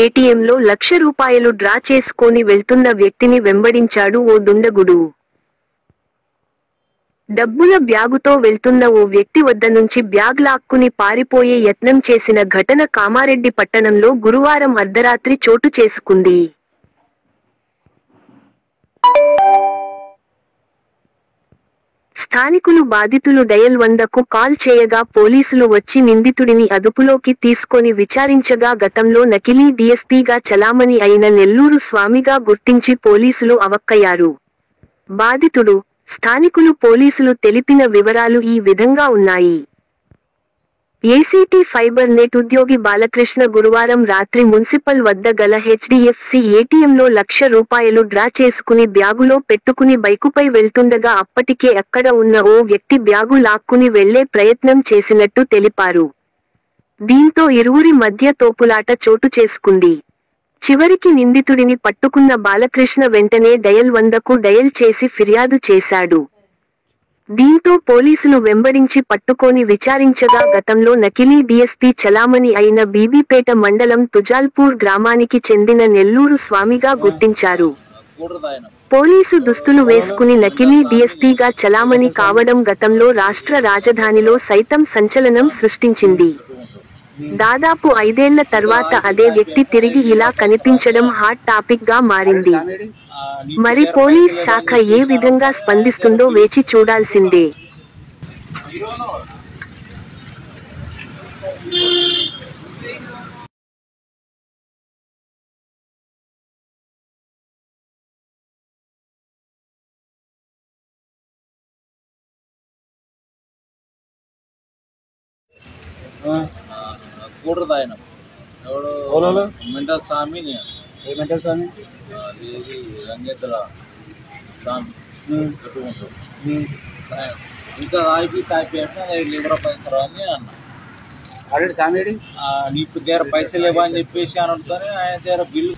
ఏటీఎంలో ₹1,00,000 డ్రా చేసుకొని వెళ్తున్న వ్యక్తిని వెంబడించాడు ఓ దుండగుడు. డబ్బుల బ్యాగుతో వెళ్తున్న ఓ వ్యక్తి వద్ద నుంచి బ్యాగ్ లాక్కుని పారిపోయే యత్నం చేసిన ఘటన కామారెడ్డి పట్టణంలో గురువారం అర్ధరాత్రి చోటు చేసుకుంది. స్థానికులు బాధితులు డయల్ 100కు కాల్ చేయగా పోలీసులు వచ్చి నిందితుడిని అదుపులోకి తీసుకొని విచారించగా గతంలో నకిలీ డీఎస్పీగా చలామణి అయిన నెల్లూరు స్వామిగా గుర్తించి పోలీసులు అవక్కయ్యారు. బాధితుడు, స్థానికులు పోలీసులు తెలిపిన వివరాలు ఈ విధంగా ఉన్నాయి. ఏసీటీ ఫైబర్ నెట్ ఉద్యోగి బాలకృష్ణ గురువారం రాత్రి మున్సిపల్ వద్ద గల హెచ్డీఎఫ్సీ ఏటీఎంలో ₹1,00,000 డ్రా చేసుకుని బ్యాగులో పెట్టుకుని బైకుపై వెళ్తుండగా అప్పటికే అక్కడ ఉన్న ఓ వ్యక్తి బ్యాగు లాక్కుని వెళ్లే ప్రయత్నం చేసినట్టు తెలిపారు. దీంతో ఇరువురి మధ్య తోపులాట చోటు చేసుకుంది. చివరికి నిందితుడిని పట్టుకున్న బాలకృష్ణ వెంటనే డయల్ 100కు డయల్ చేసి ఫిర్యాదు చేశాడు. దీంతో పోలీసులు వెంబడించి పట్టుకొని విచారించగా గతంలో నకిలీ డీఎస్పీ చలామణి అయిన బీబీపేట మండలం తుజాల్పూర్ గ్రామానికి చెందిన నెల్లూరు స్వామిగా గుర్తించారు. పోలీసు దుస్తులు వేసుకుని నకిలీ డీఎస్పీగా చలామణి కావడం గతంలో రాష్ట్ర రాజధానిలో సైతం సంచలనం సృష్టించింది. దాదాపు 5 ఏళ్ల తర్వాత అదే వ్యక్తి తిరిగి ఇలా కనిపించడం హాట్ టాపిక్ గా మారింది. మరి పోలీస్ శాఖ ఏ విధంగా స్పందిస్తుందో వేచి చూడాల్సిందే. మెంటల్ స్వామి రంగేంద్ర స్వామి ఇంకా తాపి అంటే లివర పైసలు అని అన్నా. ఆల్రెడీ స్వామి నీ దగ్గర పైసలు లేవా అని చెప్పేసి అనడంతోనే ఆయన దగ్గర బిల్లు